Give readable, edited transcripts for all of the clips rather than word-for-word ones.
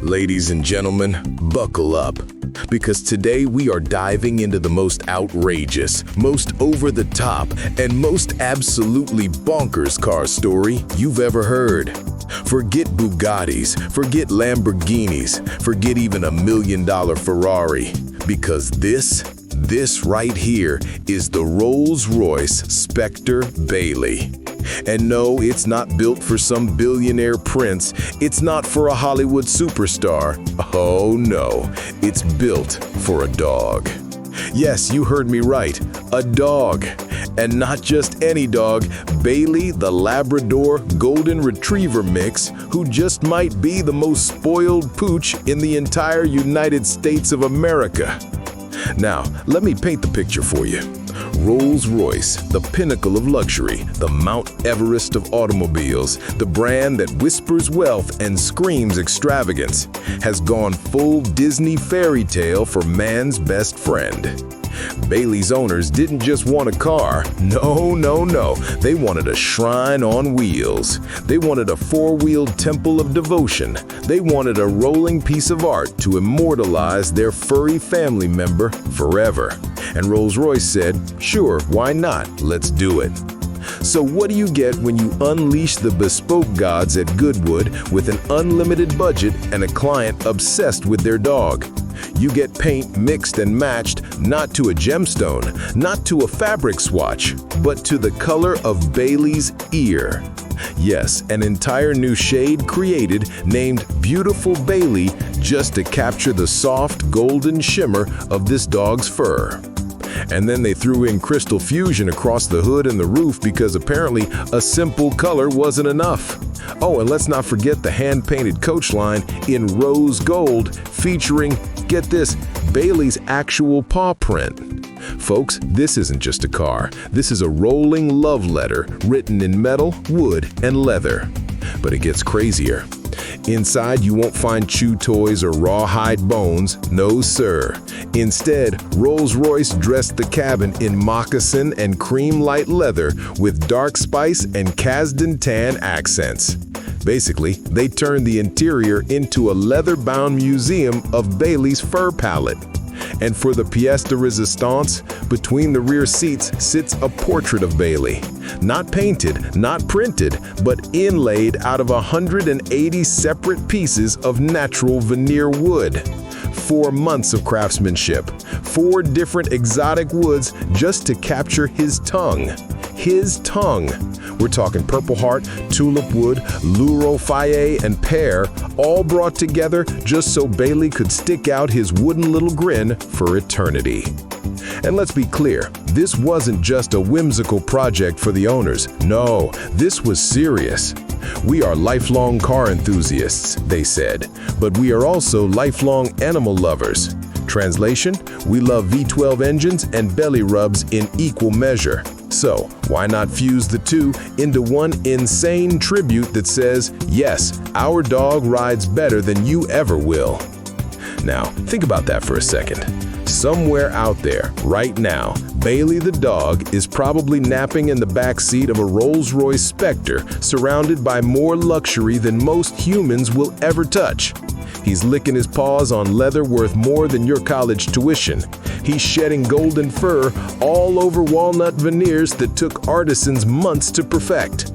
Ladies and gentlemen, buckle up, because today we are diving into the most outrageous, most over-the-top, and most absolutely bonkers car story you've ever heard. Forget Bugattis, forget Lamborghinis, forget even $1 million Ferrari, because this right here is the Rolls-Royce Spectre Bailey. And no, it's not built for some billionaire prince. It's not for a Hollywood superstar. Oh no, it's built for a dog. Yes, you heard me right, a dog. And not just any dog, Bailey the Labrador-Golden Retriever mix, who just might be the most spoiled pooch in the entire United States of America. Now, let me paint the picture for you. Rolls-Royce, the pinnacle of luxury, the Mount Everest of automobiles, the brand that whispers wealth and screams extravagance, has gone full Disney fairy tale for man's best friend. Bailey's owners didn't just want a car. No. They wanted a shrine on wheels. They wanted a four-wheeled temple of devotion. They wanted a rolling piece of art to immortalize their furry family member forever. And Rolls-Royce said, sure, why not? Let's do it. So what do you get when you unleash the Bespoke gods at Goodwood with an unlimited budget and a client obsessed with their dog? You get paint mixed and matched not to a gemstone, not to a fabric swatch, but to the color of Bailey's ear. Yes, an entire new shade created named Beautiful Bailey just to capture the soft golden shimmer of this dog's fur. And then they threw in crystal fusion across the hood and the roof because apparently a simple color wasn't enough. Oh, and let's not forget the hand-painted coachline in rose gold featuring, get this, Bailey's actual paw print. Folks, this isn't just a car. This is a rolling love letter written in metal, wood, and leather. But it gets crazier. Inside, you won't find chew toys or rawhide bones, no sir. Instead, Rolls-Royce dressed the cabin in moccasin and cream light leather with dark spice and Kasdan tan accents. Basically, they turned the interior into a leather-bound museum of Bailey's fur palette. And for the pièce de résistance, between the rear seats sits a portrait of Bailey. Not painted, not printed, but inlaid out of 180 separate pieces of natural veneer wood. 4 months of craftsmanship, 4 different exotic woods just to capture his tongue. His tongue. We're talking Purple Heart, Tulip Wood, Laurel Fayet, and Pear, all brought together just so Bailey could stick out his wooden little grin for eternity. And let's be clear, this wasn't just a whimsical project for the owners. No, this was serious. We are lifelong car enthusiasts, they said, but we are also lifelong animal lovers. Translation, we love V12 engines and belly rubs in equal measure. So, why not fuse the two into one insane tribute that says, yes, our dog rides better than you ever will? Now, think about that for a second. Somewhere out there, right now, Bailey the dog is probably napping in the backseat of a Rolls-Royce Spectre, surrounded by more luxury than most humans will ever touch. He's licking his paws on leather worth more than your college tuition. He's shedding golden fur all over walnut veneers that took artisans months to perfect.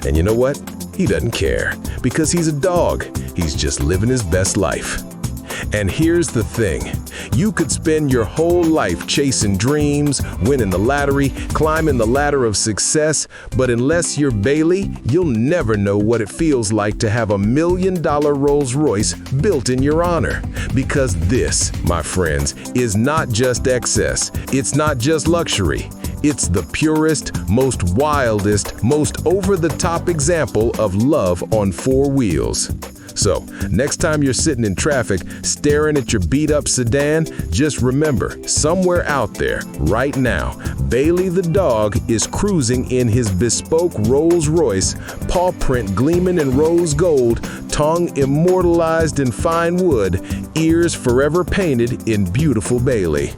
And you know what? He doesn't care, because he's a dog. He's just living his best life. And here's the thing. You could spend your whole life chasing dreams, winning the lottery, climbing the ladder of success, but unless you're Bailey, you'll never know what it feels like to have $1 million Rolls-Royce built in your honor. Because this, my friends, is not just excess. It's not just luxury. It's the purest, most wildest, most over-the-top example of love on 4 wheels. So, next time you're sitting in traffic, staring at your beat-up sedan, just remember, somewhere out there, right now, Bailey the dog is cruising in his bespoke Rolls-Royce, paw print gleaming in rose gold, tongue immortalized in fine wood, ears forever painted in beautiful Bailey.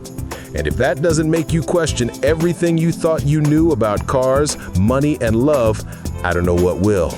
And if that doesn't make you question everything you thought you knew about cars, money, and love, I don't know what will.